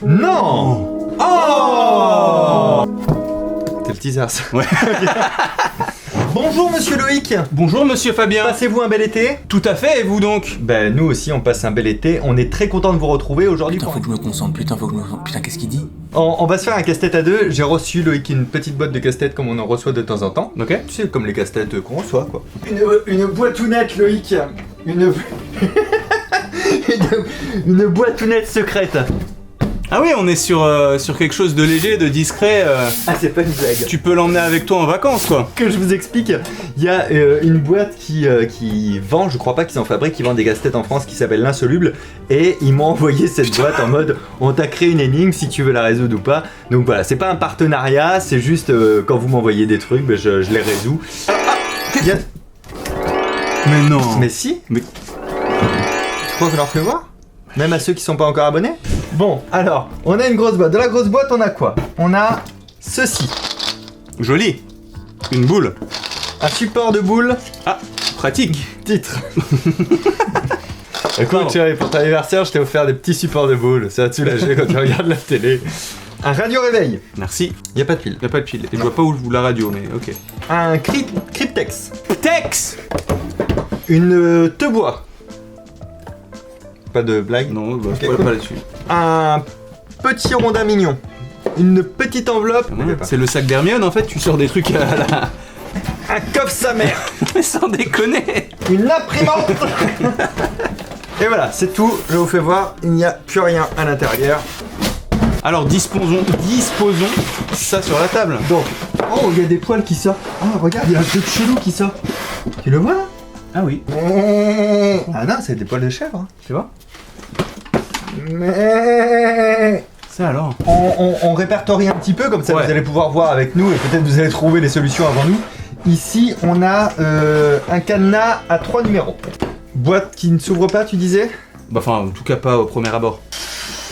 Non. Oh. C'est le teaser ça. Ouais. Bonjour monsieur Loïc. Bonjour monsieur Fabien. Passez-vous un bel été? Tout à fait, et vous donc? Ben nous aussi on passe un bel été, on est très content de vous retrouver aujourd'hui. Putain, faut que je me concentre, putain, qu'est-ce qu'il dit? On va se faire un casse-tête à deux, j'ai reçu Loïc une petite boîte de casse-tête comme on en reçoit de temps en temps. Ok. Tu sais, comme les casse-têtes qu'on reçoit quoi. Une boîtounette Loïc. Une boîtounette secrète. Ah oui, on est sur quelque chose de léger, de discret. Ah c'est pas une blague. Tu peux l'emmener avec toi en vacances, quoi. Que je vous explique, il y a une boîte qui vend, je crois pas qu'ils en fabriquent, qui vend des casse-têtes en France qui s'appelle l'Insoluble, et ils m'ont envoyé cette boîte en mode on t'a créé une énigme si tu veux la résoudre ou pas. Donc voilà, c'est pas un partenariat, c'est juste quand vous m'envoyez des trucs, ben, je les résous. Il y a- Mais non. Mais si. Mais- Tu crois qu'on leur fait voir? Même à ceux qui sont pas encore abonnés? Bon, alors, on a une grosse boîte. Dans la grosse boîte, on a quoi? On a ceci. Joli. Une boule. Un support de boule. Ah, pratique. Titre. Écoute, chérie, pour ton anniversaire, je t'ai offert des petits supports de boules. Ça va te soulager quand tu regardes la télé. Un radio réveil. Merci. Y a pas de pile. Y a pas de pile. Et je vois pas où la radio, mais ok. Un cryptex. Tex. Une te-bois. Pas de blague. Non, bah, Ok. pas là-dessus. Un petit rondin mignon. Une petite enveloppe. C'est le sac d'Hermione, en fait, tu sors des trucs à la... Un coffre sa mère. Mais sans déconner. Une imprimante. Et voilà, c'est tout. Je vous fais voir. Il n'y a plus rien à l'intérieur. Alors, disposons ça sur la table. Donc, oh, il y a des poils qui sortent. Oh, regarde, il y a un truc chelou qui sort. Tu le vois là? Ah oui. Ah non, c'est des poils de chèvre, hein. Tu vois? Ça alors. On répertorie un petit peu, comme ça Ouais. vous allez pouvoir voir avec nous et peut-être vous allez trouver les solutions avant nous. Ici, on a un cadenas à 3 numéros. Boîte qui ne s'ouvre pas, tu disais? Bah, enfin, en tout cas pas au premier abord.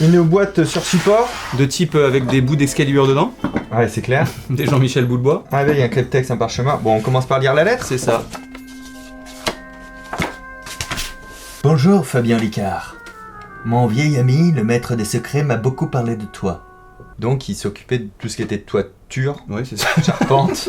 Une boîte sur support. De type avec des bouts d'Excalibur dedans. Ouais, c'est clair. Des Jean-Michel Boulebois. Un réveil, un cryptex, un parchemin. Bon, on commence par lire la lettre. C'est ça. Bonjour Fabien Licard. Mon vieil ami, le maître des secrets, m'a beaucoup parlé de toi. Donc, il s'occupait de tout ce qui était toiture, Oui, c'est ça. charpente.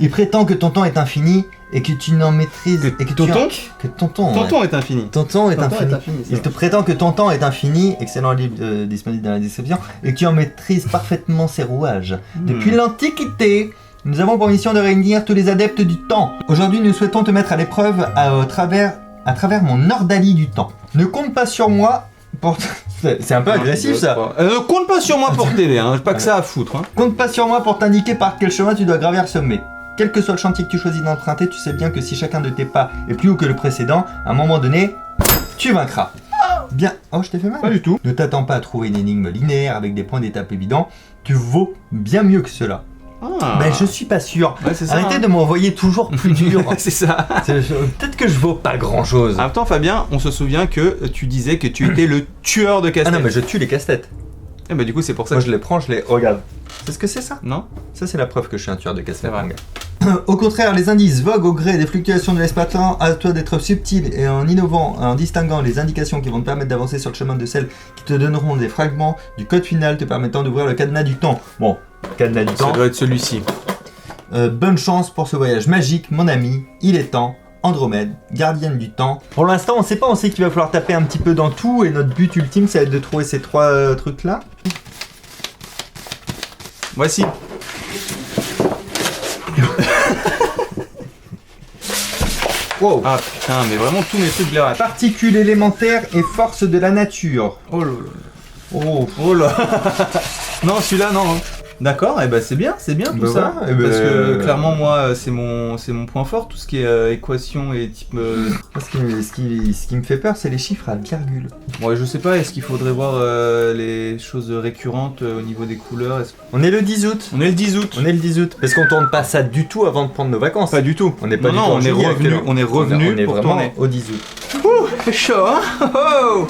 Il prétend que ton temps est infini et que tu n'en maîtrises... et que Tonton Que ton temps, ouais. Tonton est infini. Ton temps est Ton temps infini. est infini, c'est Il vrai. te prétend que ton temps est infini, excellent livre disponible dans la description, et que tu en maîtrises parfaitement ses rouages. Depuis l'Antiquité, nous avons pour mission de réunir tous les adeptes du temps. Aujourd'hui, nous souhaitons te mettre à l'épreuve à travers mon ordalie du temps. Ne compte pas sur moi pour... C'est un peu agressif ça. Compte pas sur moi pour t'aider, hein. J'ai pas que ça à foutre, hein. Compte pas sur moi pour t'indiquer par quel chemin tu dois gravir le sommet. Quel que soit le chantier que tu choisis d'emprunter, tu sais bien que si chacun de tes pas est plus haut que le précédent, à un moment donné, tu vaincras. Bien. Oh, je t'ai fait mal. Pas du tout. Ne t'attends pas à trouver une énigme linéaire avec des points d'étape évidents. Tu vaux bien mieux que cela. Ah. Mais je suis pas sûr. Ouais, c'est ça. Arrêtez hein. de m'envoyer toujours plus dur. C'est ça. Peut-être que je vaux pas grand chose. En même temps, Fabien, on se souvient que tu disais que tu étais le tueur de Ah casse-tête. non, mais je tue les casse-têtes. Eh bah, du coup, c'est pour ça Moi que je les prends, je les regarde. C'est ce que c'est ça? Non. Ça c'est la preuve que je suis un tueur de casse-tête. C'est vrai. mon gars. Au contraire, les indices voguent au gré des fluctuations de l'espace-temps. À toi d'être subtil et en innovant, en distinguant les indications qui vont te permettre d'avancer sur le chemin de celles qui te donneront des fragments du code final te permettant d'ouvrir le cadenas du temps. Bon, cadenas du Ça temps. doit être celui-ci. Bonne chance pour ce voyage magique, mon ami. Il est temps. Andromède, gardienne du temps. Pour l'instant on sait pas, on sait qu'il va falloir taper un petit peu dans tout et notre but ultime ça va être de trouver ces trois trucs là. Voici. Wow. Ah putain, mais vraiment tous mes trucs les ratent. Particules élémentaires et forces de la nature. Oh là là. Oh là. Non, celui-là, non. hein. D'accord, et bah c'est bien tout Bah ça. voilà, et bah, Parce que clairement, moi, c'est mon point fort, tout ce qui est équation et type. Ce qui me fait peur c'est les chiffres à virgule. Ouais, je sais pas, est-ce qu'il faudrait voir les choses récurrentes au niveau des couleurs On est le 10 août. On est le 10 août. On est le 10 août. Parce qu'on tourne pas ça du tout avant de prendre nos vacances. Pas du tout. On n'est pas Non, du tout en on est juillet revenu, actuellement. on est revenu on est pour vraiment tourner. au 10 août. C'est chaud, hein. Oh.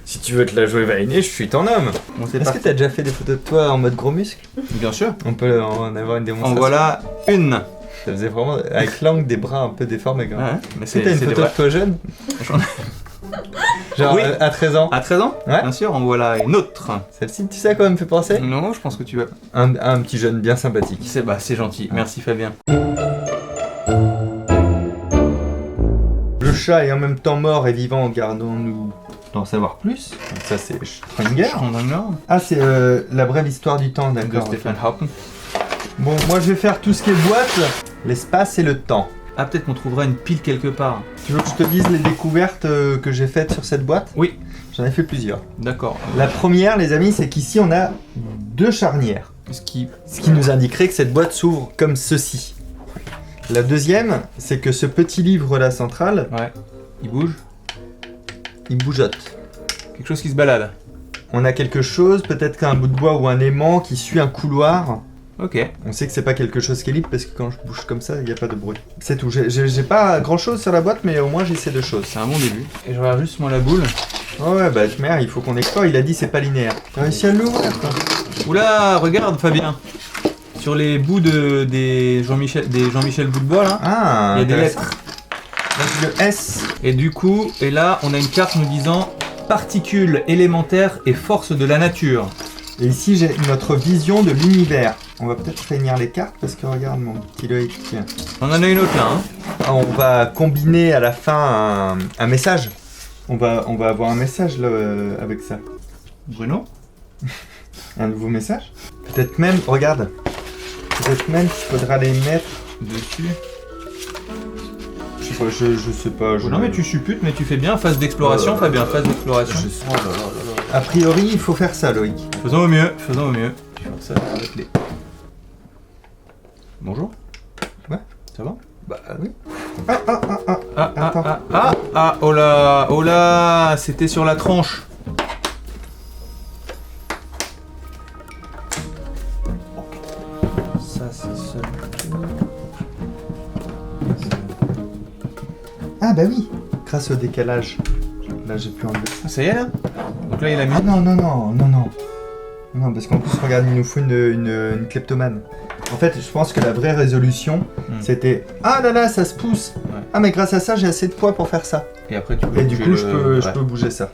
Si tu veux te la jouer Vainé, je suis ton homme. Bon, c'est Est-ce que parti. t'as déjà fait des photos de toi en mode gros muscle? Bien sûr. On peut en avoir une En démonstration. voilà une. Ça faisait vraiment avec l'angle des bras un peu déformés quand même. Ouais, mais Est-ce que t'as une des photo de vrais. toi jeune? J'en ai- Genre Oui. à 13 ans. À 13 ans? Ouais. Bien sûr, en voilà une autre. Celle-ci, tu sais à quoi elle me fait penser? Non, je pense que tu vas... Un petit jeune bien sympathique. C'est gentil. Merci Fabien. Le chat est en même temps mort et vivant, gardons-nous d'en savoir plus. Donc ça c'est Schrödinger. Ah c'est la brève histoire du temps, De d'accord. Stephen Hawking. Bon, moi je vais faire tout ce qui est boîte, l'espace et le temps. Ah, peut-être qu'on trouvera une pile quelque part. Tu veux que je te dise les découvertes que j'ai faites sur cette boîte? Oui. J'en ai fait plusieurs. D'accord. La première, les amis, c'est qu'ici on a deux charnières. Ce qui... Ce qui nous indiquerait que cette boîte s'ouvre comme ceci. La deuxième, c'est que ce petit livre là central, Ouais. Il bouge. il bougeote. Quelque chose qui se balade. On a quelque chose, peut-être qu'un bout de bois ou un aimant qui suit un couloir. Ok. On sait que c'est pas quelque chose qui est libre parce que quand je bouge comme ça, il n'y a pas de bruit. C'est tout. J'ai pas grand chose sur la boîte, mais au moins j'ai ces deux choses. C'est un bon début. Et je regarde juste moi la boule. Oh ouais, bah merde, il faut qu'on explore. Il a dit c'est pas linéaire. T'as réussi à l'ouvrir toi? Oula, regarde Fabien. Sur les bouts des Jean-Michel bout de bois là, Ah, il y a des intéressant. lettres. Donc le S. Et du coup, et là, on a une carte nous disant particules élémentaires et forces de la nature. Et ici j'ai notre vision de l'univers. On va peut-être réunir les cartes parce que regarde mon petit Loïc. On en a une autre là, hein. On va combiner à la fin un message. On va avoir un message là avec ça. Bruno. Un nouveau message. Peut-être même, regarde. Peut-être même qu'il faudra les mettre Dessus. Je sais pas, je sais pas. Oh non mais tu supputes, mais tu fais bien phase d'exploration, Fabien, phase d'exploration. Oh là là là là. A priori, il faut faire ça, Loïc. Faisons au mieux, faisons au mieux. Tu vas faire ça avec les... Bonjour. Ouais. Ça va? Bah oui. Oh là, c'était sur la tranche. Ça c'est seul. Ah bah oui. Grâce au décalage. Là, j'ai pu enlever. Ah, ça y est là? Donc là il a mis... Ah non, non, non, non, non. Non, parce qu'en plus, regarde, il nous faut une kleptomane. En fait, je pense que la vraie résolution, c'était « Ah là là, ça se pousse Ouais. Ah, mais grâce à ça, j'ai assez de poids pour faire ça. Et après tu » peux Et du bouger coup, le- je peux bouger ça.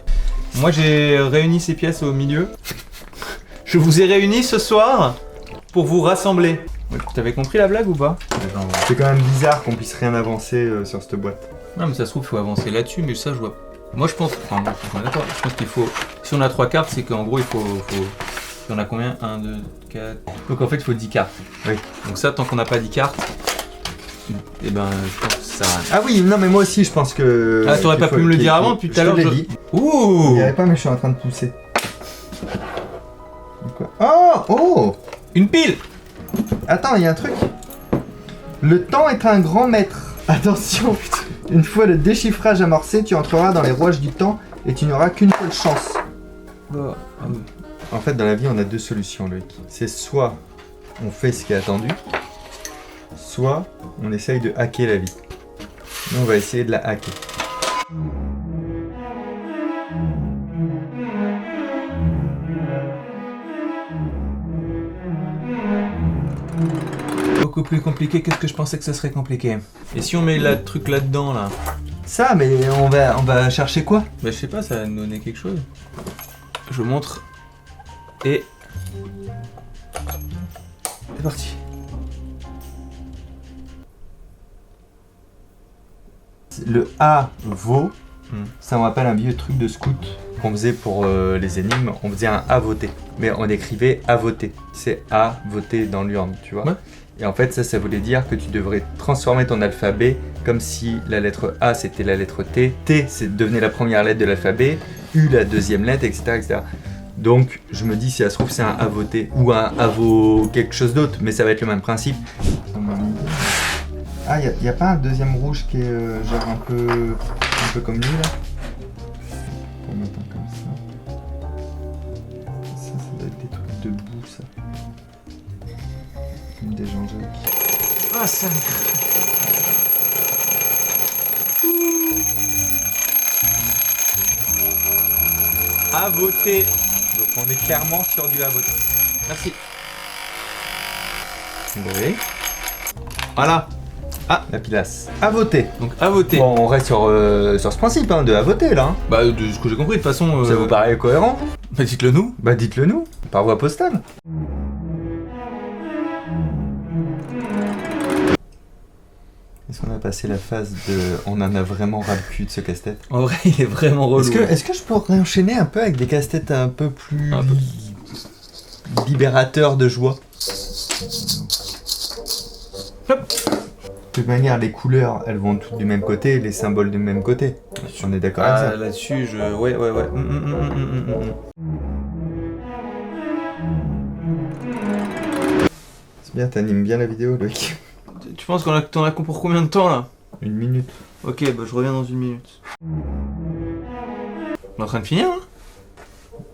Moi j'ai réuni ces pièces au milieu. Je vous ai réunis ce soir pour vous rassembler. T'avais compris la blague ou pas? C'est quand même bizarre qu'on puisse rien avancer sur cette boîte. Non mais ça se trouve il faut avancer là-dessus, mais ça je vois. Moi je pense, enfin bon, on est d'accord, je pense qu'il faut, si on a 3 cartes, c'est qu'en gros il faut... Il y en a combien? 1, 2, 4... Donc en fait il faut 10 cartes. Oui. Donc ça, tant qu'on n'a pas 10 cartes, et ben je pense que ça sert à rien. Ah oui, non mais moi aussi je pense que... Ah, t'aurais pas pu me le dire avant, depuis tout à l'heure, Je te je- l'ai dit. Ouh! Il n'y avait pas, mais je suis en train de pousser. Quoi? Oh! Oh! Une pile! Attends, il y a un truc. Le temps est un grand maître. Attention, putain. Une fois le déchiffrage amorcé, tu entreras dans les rouages du temps et tu n'auras qu'une seule chance. Ah oui. En fait, dans la vie, on a deux solutions, Loïc. C'est soit on fait ce qui est attendu, soit on essaye de hacker la vie. Nous, on va essayer de la hacker. Beaucoup plus compliqué que ce que je pensais que ça serait compliqué. Et si on met le truc là-dedans là? Ça, mais on va chercher quoi? Bah je sais pas, ça va nous donner quelque chose. Je vous montre. Et... C'est parti. Le A vaut, Hmm. ça me rappelle un vieux truc de scout qu'on faisait pour les énigmes. On faisait un A voter, mais on écrivait A voter. C'est A voter dans l'urne, tu vois. Ouais. Et en fait, ça voulait dire que tu devrais transformer ton alphabet comme si la lettre A c'était la lettre T, T devenait la première lettre de l'alphabet, U la deuxième lettre, etc., etc. Donc, je me dis, si ça se trouve, c'est un A voter ou un A vaut quelque chose d'autre, mais ça va être le même principe. Ah, y a pas un deuxième rouge qui est genre un peu comme lui là? Pour mettre un comme ça. Ça doit être des trucs de boue ça. Comme des Jean-Jacques. Ah ça. À voter. Donc on est clairement sur du A voter. Merci. Oui. Voilà. Ah. la pilasse. À voter. Donc à voter. Bon, on reste sur ce principe hein, de à voter là. Hein. Bah, de ce que j'ai compris, de toute façon. Ça vous paraît cohérent? Bah, dites-le nous. Bah dites-le nous, par voie postale. Est-ce qu'on a passé la phase de... On en a vraiment ras le cul de ce casse-tête? En vrai, il est vraiment relou. Est-ce que je pourrais enchaîner un peu avec des casse-têtes un peu plus... Un peu. libérateurs de joie? Hop. De toute manière, les couleurs, elles vont toutes du même côté, les symboles du même côté. On est d'accord avec ça? Là-dessus, ouais. C'est bien, t'animes bien la vidéo, Loïc. Tu penses t'en as pour combien de temps là? 1 minute. Ok, bah je reviens dans 1 minute. On est en train de finir, hein?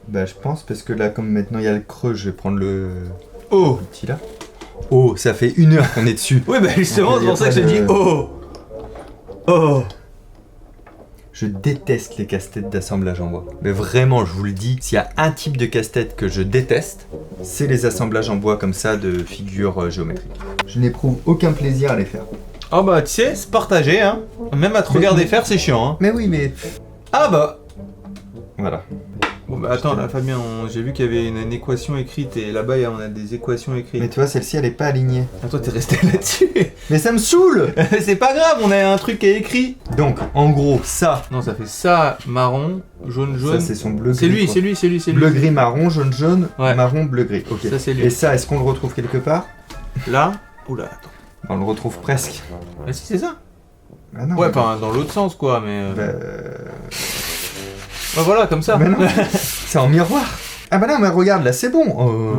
Bah je pense, parce que là, comme maintenant il y a le creux, je vais prendre le Oh! petit là. Oh, ça fait 1 heure qu'on est dessus. Oui, bah justement, c'est pour ça que je te dis oh! Oh! Je déteste les casse-têtes d'assemblage en bois. Mais vraiment, je vous le dis, s'il y a un type de casse-tête que je déteste, c'est les assemblages en bois comme ça de figures géométriques. Je n'éprouve aucun plaisir à les faire. Ah bah tu sais, c'est partagé, hein. Même à te regarder faire, c'est chiant, hein. Mais oui, mais... Ah bah! Voilà. Bon bah attends, là Fabien, j'ai vu qu'il y avait une équation écrite et là-bas on a des équations écrites. Mais tu vois, celle-ci, elle est pas alignée. Ah toi t'es resté là-dessus. Mais ça me saoule! C'est pas grave, on a un truc qui est écrit. Donc, en gros, ça... Non, ça fait ça, marron, jaune, Ça, c'est son bleu-gris. C'est lui, quoi. c'est lui, c'est lui, c'est lui. Bleu-gris, marron, jaune, Ouais. marron, bleu-gris. Ok. Ça, c'est lui. Et ça, est-ce qu'on le retrouve quelque part? Là. Oula, attends. On le retrouve presque. Ah si, c'est ça. Ah non, Ouais, mais- enfin dans l'autre sens quoi, mais. Bah, Ouais, voilà, comme ça. Mais non, c'est en miroir. Ah bah non, mais regarde, là, c'est bon. Oh,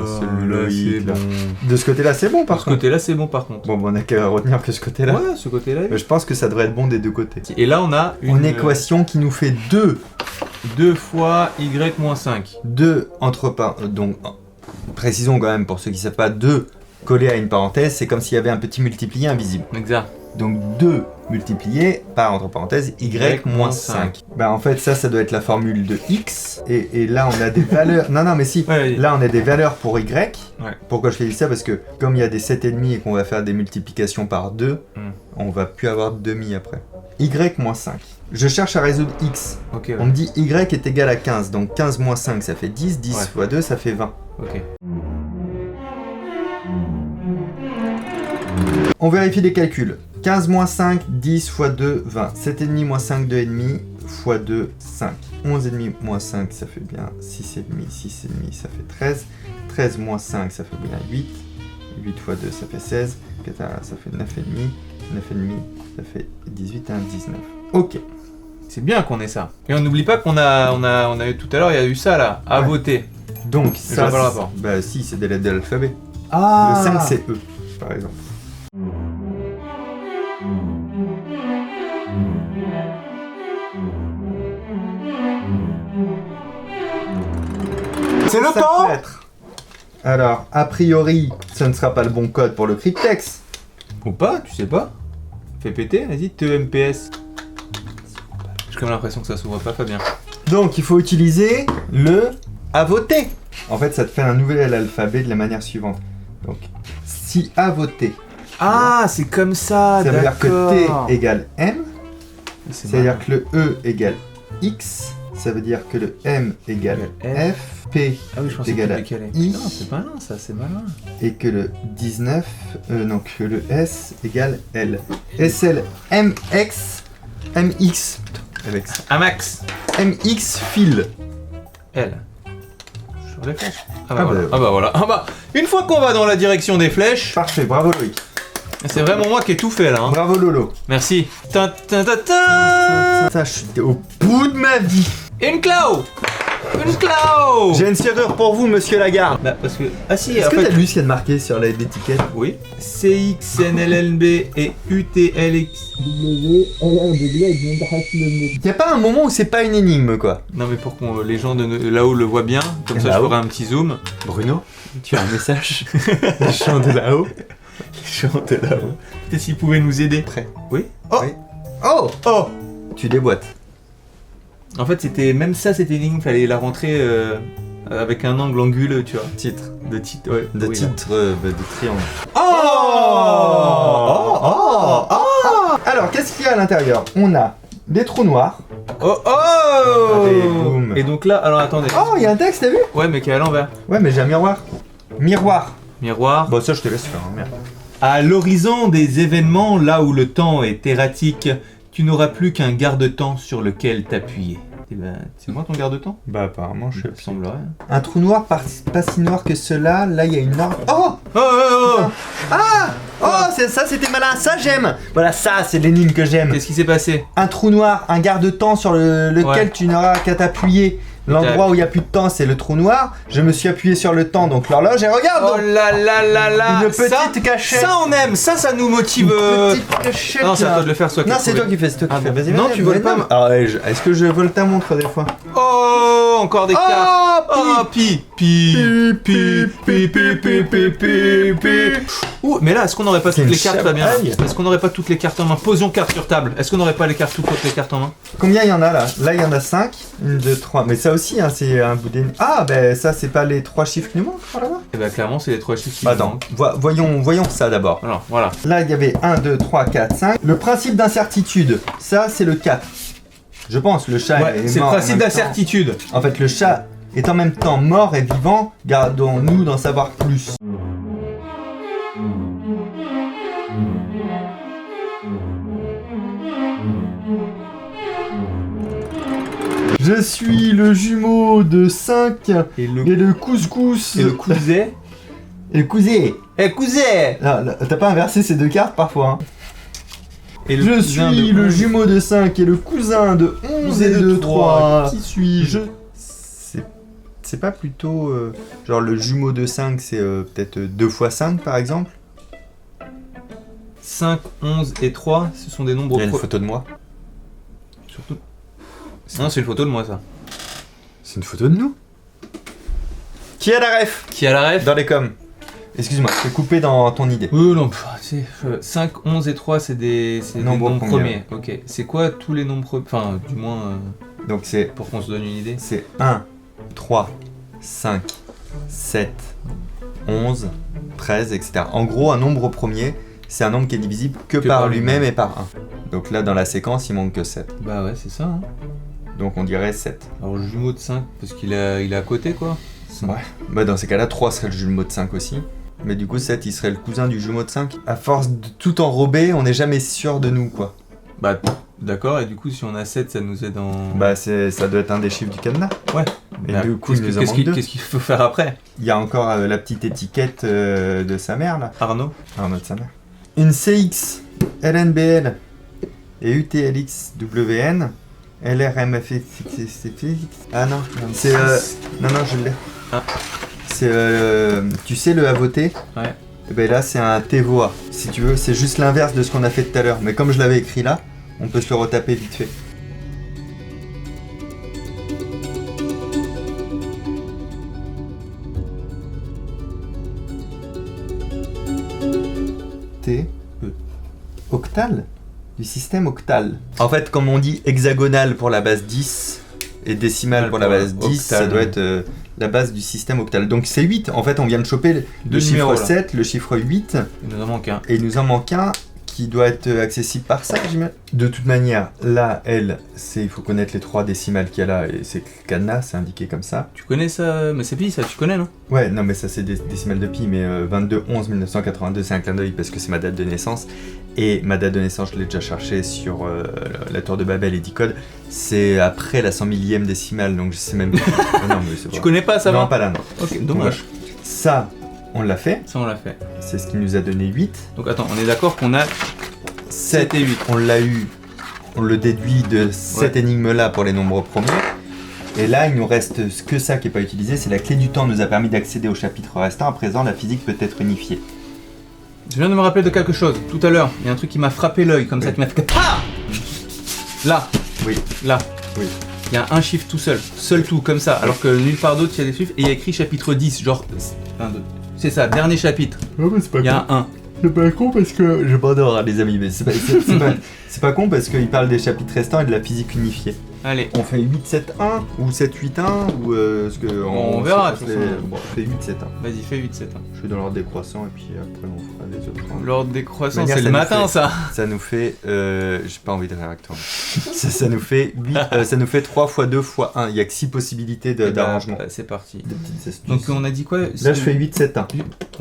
c'est Loïc, là. De ce côté-là, c'est bon, par Ce contre. côté-là, c'est bon par contre. Bon, bah, on a qu'à retenir que ce côté-là. Ouais, ce côté-là. Mais je pense que ça devrait être bon des deux côtés. Et là, on a Une équation qui nous fait 2 fois y-5. 2 entre donc, précisons quand même, pour ceux qui ne savent pas, 2 collé à une parenthèse, c'est comme s'il y avait un petit multiplié invisible. Exact. Donc 2 multiplié par, entre parenthèses, y moins 5. Bah en fait ça doit être la formule de x, et là on a des valeurs... Non mais si, Ouais, là on a des valeurs pour y. Ouais. Pourquoi je fais ça? Parce que comme il y a des 7,5 et qu'on va faire des multiplications par 2, on va plus avoir de demi après. Y moins 5. Je cherche à résoudre x. Ok, ouais. On me dit y est égal à 15, donc 15 moins 5 ça fait 10, 10 Ouais. fois 2 ça fait 20. Ok. On vérifie les calculs. 15 moins 5, 10 fois 2, 20. 7,5 moins 5, 2,5 fois 2, 5. 11,5 moins 5, ça fait bien 6,5. 6,5, ça fait 13. 13 moins 5, ça fait bien 8. 8 fois 2, ça fait 16. 4, ça fait 9,5. 9,5, ça fait 18, 19. Ok. C'est bien qu'on ait ça. Et on n'oublie pas qu'on a eu tout à l'heure, il y a eu ça là, à Ouais. voter. Donc, Je ça, vois pas le rapport. bah si, c'est des lettres de l'alphabet. Ah. Le 5, c'est E, par exemple. C'est le Ça temps. peut être. Alors, a priori, ce ne sera pas le bon code pour le cryptex. Ou pas, tu sais pas. Fais péter, vas-y, TEMPS. J'ai quand même l'impression que ça s'ouvre pas, Fabien. Donc, il faut utiliser le à voter. En fait, ça te fait un nouvel alphabet de la manière suivante. Donc, si à voter, Ah, c'est comme ça, ça veut dire que d'accord. T égale M, C'est c'est-à-dire que le E égale X, ça veut dire que le M égale Égale F, P, Ah oui, je pensais que égal à c'était décalé. I. Non, c'est malin, ça, c'est malin. et que le 19, donc que le S égale L. SL, MX, MX, putain, MX, Amax. MX file. L. Sur les flèches. Ah Ah bah, voilà. bah, Ah bah voilà. Ah bah, une fois qu'on va dans la direction des flèches, Parfait, bravo Loïc. c'est vraiment moi qui ai tout fait là. Hein. Bravo Lolo. Merci. Ta ta ta ta. Ça, je suis au bout de ma vie. Une clau. Une clau. J'ai une serrure pour vous, monsieur Lagarde. Bah parce que ah si. Est-ce en que fait- t'as lu ce qu'il y a de marqué sur l'étiquette? Oui. CXNLNB et UTLX. Y a pas un moment où c'est pas une énigme, quoi. Non mais pour que les gens de là-haut le voient bien, comme ça je Là-haut. ferai un petit zoom. Bruno, tu as un message. Les chants de là-haut. Les chants de là-haut. Peut-être s'ils pouvaient nous aider. Prêt. Oui. Oh. Oui. Oh. Oh. Tu déboîtes. En fait c'était même ça c'était énigme, fallait la rentrer avec un angle anguleux, tu vois. Titre. De titre, ouais. De Oui, titre de triangle. Alors, qu'est-ce qu'il y a à l'intérieur? On a des trous noirs. Oh Allez, boum. Et donc là, alors attendez. Oh, il y a un texte, t'as vu? Ouais, mais qui est à l'envers. Ouais, mais j'ai un miroir. Miroir. Miroir. Bon, ça, je te laisse faire, hein, merde. À l'horizon des événements, là où le temps est erratique, tu n'auras plus qu'un garde-temps sur lequel t'appuyer. Eh ben, c'est moi ton garde-temps? Bah, apparemment, je Il me semblerait. Un trou noir pas si noir que cela. Là, il y a une orbe. Oh! Oh, ça, c'était malin. Ça, j'aime. Voilà, ça, c'est l'énigme que j'aime. Qu'est-ce qui s'est passé? Un trou noir, un garde-temps sur lequel Ouais. tu n'auras qu'à t'appuyer. L'endroit où il n'y a plus de temps, c'est le trou noir. Je me suis appuyé sur le temps, donc l'horloge, et regarde Oh donc, là là là là! une petite cachette. Ça on aime, ça nous motive. Une petite cachette. Non, c'est à là. toi de le faire, soit. Non, c'est toi qui fais, c'est toi qui Ah fais. bon. Vas-y, Non, vas-y, tu voles mais pas, non. Alors, est-ce que je vole ta montre des fois? Oh, encore des cartes. Oh, pi. Ouh, mais là, est-ce qu'on n'aurait pas C'est toutes une les cartes, Fabien? chapagne. Est-ce qu'on n'aurait pas toutes les cartes en main? Posons cartes sur table. Est-ce qu'on n'aurait pas toutes les cartes en main? Combien il y en a là? Là, il y en a 5. 1, 2, 3. Mais ça aussi, hein, c'est un bout d'énigme. Ah, ben ça, c'est pas les 3 chiffres qui nous manquent par là-bas? Eh ben, clairement, c'est les 3 chiffres qui nous Attends, manquent. voyons ça d'abord. Alors, voilà. Là, il y avait 1, 2, 3, 4, 5. Le principe d'incertitude, ça, c'est le 4. Je pense, le chat Ouais, est c'est le mort en principe même temps. d'incertitude. En fait, le chat est en même temps mort et vivant. Gardons-nous d'en savoir plus. Je suis le jumeau de 5 Et le, et le couscous. et le couset. Et le cousin. Eh, couset. Là, t'as pas inversé ces deux cartes parfois, hein. Et le Je cousin suis de le 11. jumeau de 5 et le cousin de 11 et de 3. Qui suis-je? C'est pas plutôt... genre le jumeau de 5, c'est peut-être 2 fois 5 par exemple? 5, 11 et 3, ce sont des nombres Il y a une pro- photo de moi. Surtout. Non, c'est une photo de moi, ça. C'est une photo de nous. Qui a la ref? Qui a la ref? Dans les coms. Excuse-moi, je t'ai coupé dans ton idée. Oui, non, c'est 5, 11 et 3, c'est des Nombres nombres premiers. premiers. Ok. C'est quoi tous les nombres premiers? Enfin, du moins, Donc c'est pour qu'on se donne une idée. 1, 3, 5, 7, 11, 13, etc. En gros, un nombre premier, c'est un nombre qui est divisible que par par lui-même lui-même. et par 1. Donc là, dans la séquence, il manque que 7. Bah ouais, c'est ça. Hein. Donc on dirait 7. Alors, le jumeau de 5, parce qu'il est à côté, quoi. Ouais. Bah dans ces cas-là, 3 serait le jumeau de 5 aussi. Mais du coup, 7, il serait le cousin du jumeau de 5. À force de tout enrober, on n'est jamais sûr de nous, quoi. Bah, d'accord, et du coup, si on a 7, ça nous aide en. Bah ça doit être un des chiffres du cadenas. ouais. Et Bah, du coup, il nous en manque 2. qu'est-ce qu'il faut faire après? Il y a encore la petite étiquette de sa mère, là. Arnaud? Arnaud de sa mère. Une CX, LNBL et UTLXWN, LRMFX. Ah non, c'est... non, je l'ai. Ah. C'est... tu sais le A voter? Ouais. Et ben là, c'est un TVOA. Si tu veux, c'est juste l'inverse de ce qu'on a fait tout à l'heure. Mais comme je l'avais écrit là, on peut se le retaper vite fait. T, E. Octal? Du système octal. En fait, comme on dit hexagonal pour la base 10 et décimal pour la base 10, ça octal, doit ouais. être la base du système octal. Donc c'est 8. En fait, on vient de choper le Deux chiffre numéros, là. 7, le chiffre 8, Il nous en manque un. et il nous en manque un qui doit être accessible par ça, j'imagine. De toute manière, là, elle, il faut connaître les 3 décimales qu'il y a là, et c'est le cadenas, c'est indiqué comme ça. Tu connais ça? Mais c'est pi, ça, tu connais, non? Ouais, non, mais ça c'est des décimales de pi, mais 22-11-1982, c'est un clin d'œil parce que c'est ma date de naissance. Et ma date de naissance, je l'ai déjà cherché sur la tour de Babel et Dicode. C'est après la 100 millième décimale, donc je sais même pas. Non, mais c'est Tu pas- connais pas ça, Non, va? pas là, non. Ok, dommage. Ça, on l'a fait. Ça, on l'a fait. C'est ce qui nous a donné 8. Donc, attends, on est d'accord qu'on a 7 et 8. On l'a eu, on le déduit de cette Ouais. énigme-là pour les nombres premiers. Et là, il nous reste que ça qui n'est pas utilisé. C'est la clé du temps nous a permis d'accéder au chapitre restant. À présent, la physique peut être unifiée. Je viens de me rappeler de quelque chose. Tout à l'heure, il y a un truc qui m'a frappé l'œil, comme ça, Oui. qui m'a fait. Ah! Là, Oui. là. Oui. Il y a un chiffre tout seul tout, comme ça, alors que nulle part d'autre il y a des chiffres, et il y a écrit chapitre 10, genre 1, 2. C'est ça, dernier chapitre. Ouais, mais c'est pas Il y a un 1. C'est pas con parce que... Je m'adore, les amis, mais c'est pas con parce qu'il parle des chapitres restants et de la physique unifiée. Allez. On fait 8-7-1 ou 7-8-1 ou parce que On verra, de toute façon. Bon, on fait 8-7-1. Vas-y, fais 8-7. Je suis dans l'ordre décroissant et puis après on fera des autres. L'ordre décroissant, Manière, c'est ça le nous matin, fait- ça. Ça nous fait j'ai pas envie de rire avec toi. ça nous fait 8 ça nous fait 3 x 2 x 1. Il y a que 6 possibilités d'arrangement. C'est parti. De petites astuces. Donc on a dit quoi? Là je fais 8-7-1.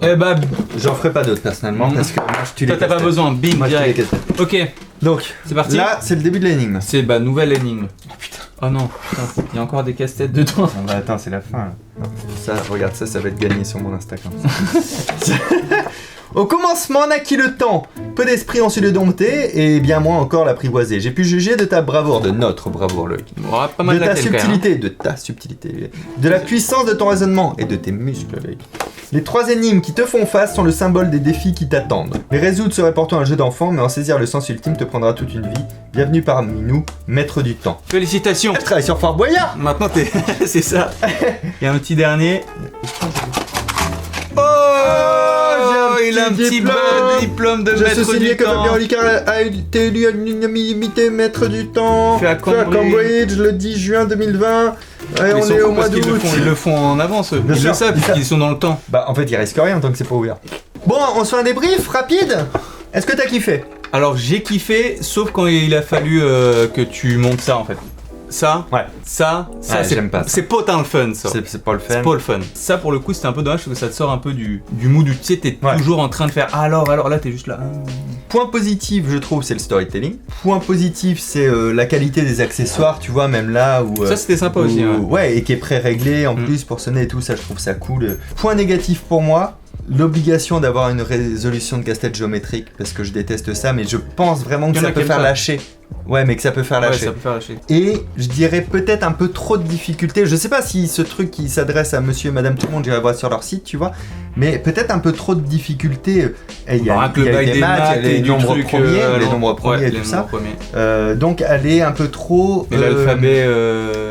Eh bah, J'en ferai pas d'autres personnellement parce que moi je tue les toi t'as pas casse-têtes. besoin, bing, Moi je tue les direct. casse-têtes. Ok, Donc c'est parti. là c'est le début de l'énigme. C'est nouvelle énigme. Oh putain. Oh non, putain, il y a encore des casse-têtes dedans. On va attends, c'est la fin là. Non, ça, regarde ça va être gagné sur mon Instagram. Au commencement naquit le temps, peu d'esprit ont su le dompter, et bien moins encore l'apprivoiser. J'ai pu juger de ta bravoure, de notre bravoure, Loïc. On aura pas mal De ta laquelle, quand même, hein. subtilité, de ta subtilité, de la puissance de ton raisonnement et de tes muscles, Loïc. Les 3 énigmes qui te font face sont le symbole des défis qui t'attendent. Les résoudre serait pourtant un jeu d'enfant, mais en saisir le sens ultime te prendra toute une vie. Bienvenue parmi nous, maître du temps. Félicitations. Je travaille sur Fort Boyard. Maintenant t'es... c'est ça. Il y a un petit dernier. Il a un petit diplôme de Je maître suis signé du que Fabien temps. Olicard a été élu à l'unanimité maître du temps. Fait à Cambridge. Le 10 juin 2020. Et Mais on ils sont est au fous mois parce qu'ils d'août. ils le font en avance. Bien Ils sûr, le savent ils puisqu'ils sont dans le temps. Bah en fait il risque rien tant que c'est pas ouvert. Bon, on se fait un débrief rapide. Est-ce que t'as kiffé? Alors j'ai kiffé, sauf quand il a fallu que tu montes ça en fait. Ça, Ouais. ça, Ouais, c'est j'aime pas ça. c'est potin le fun ça. C'est pas le C'est fun. pas le fun. Ça pour le coup c'était un peu dommage parce que ça te sort un peu du mood du tu sais t'es Ouais. toujours en train de faire alors là t'es juste là. Point positif, je trouve, c'est le storytelling. Point positif, c'est la qualité des accessoires, tu vois, même là où. Ça c'était sympa aussi. Ouais. Ouais, et qui est pré-réglé en plus pour sonner et tout, ça je trouve ça cool. Point négatif pour moi, l'obligation d'avoir une résolution de casse-tête géométrique, parce que je déteste ça, mais je pense vraiment que Il y en ça a peut qui faire aiment ça. lâcher. Ouais, mais que ça peut faire Ouais, lâcher. ça peut faire lâcher. Et je dirais peut-être un peu trop de difficultés. Je sais pas si ce truc qui s'adresse à monsieur et madame tout le monde, j'irai voir sur leur site, tu vois. Mais peut-être un peu trop de difficultés. Et il y a, Bah, il y a eu des maths, il y a les du nombres truc, premiers, les non. nombres premiers Ouais, et les tout ça. nombres premiers. Donc elle est un peu trop... Et l'alphabet.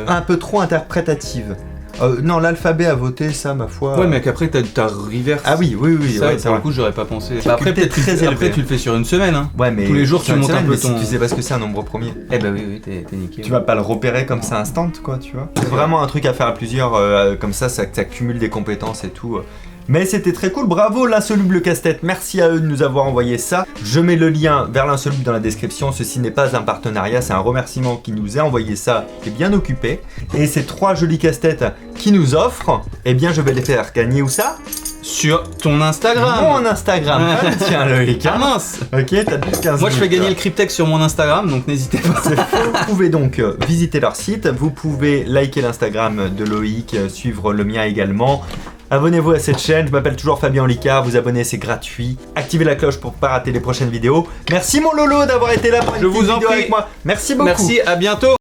un peu trop interprétative. Non, l'alphabet à voter, ça, ma foi... Ouais, mais qu'après t'as reverse. Ah oui, Ça, ouais, pour c'est le vrai. coup, j'aurais pas pensé. Difficulté Après, peut-être très élevée. après, tu le fais sur une semaine. Hein. Ouais, mais tous les jours, tu sur une montes un semaine, peu mais si ton- tu sais pas ce que c'est un nombre premier. Eh bah oui, t'es niqué. Tu vas pas le repérer comme ça instant, quoi, tu vois. C'est vraiment un truc à faire à plusieurs, comme ça cumule des compétences et tout. Mais c'était très cool, bravo l'insoluble casse-tête, merci à eux de nous avoir envoyé ça. Je mets le lien vers l'insoluble dans la description, ceci n'est pas un partenariat, c'est un remerciement qui nous a envoyé ça, qui est bien occupé. Et ces 3 jolies casse-têtes qui nous offrent, eh bien je vais les faire gagner où ça? Sur ton Instagram. Mon Instagram. Ah, tiens Loïc, Ah hein. mince. Ok, t'as plus 15 Moi, je fais minutes, gagner le toi. cryptex sur mon Instagram, donc n'hésitez pas. C'est faux. Vous pouvez donc visiter leur site, vous pouvez liker l'Instagram de Loïc, suivre le mien également. Abonnez-vous à cette chaîne, je m'appelle toujours Fabien Olicard, vous abonner c'est gratuit. Activez la cloche pour pas rater les prochaines vidéos. Merci mon Lolo d'avoir été là pour une Je petite vous en vidéo prie. avec moi. Merci beaucoup. Merci, à bientôt.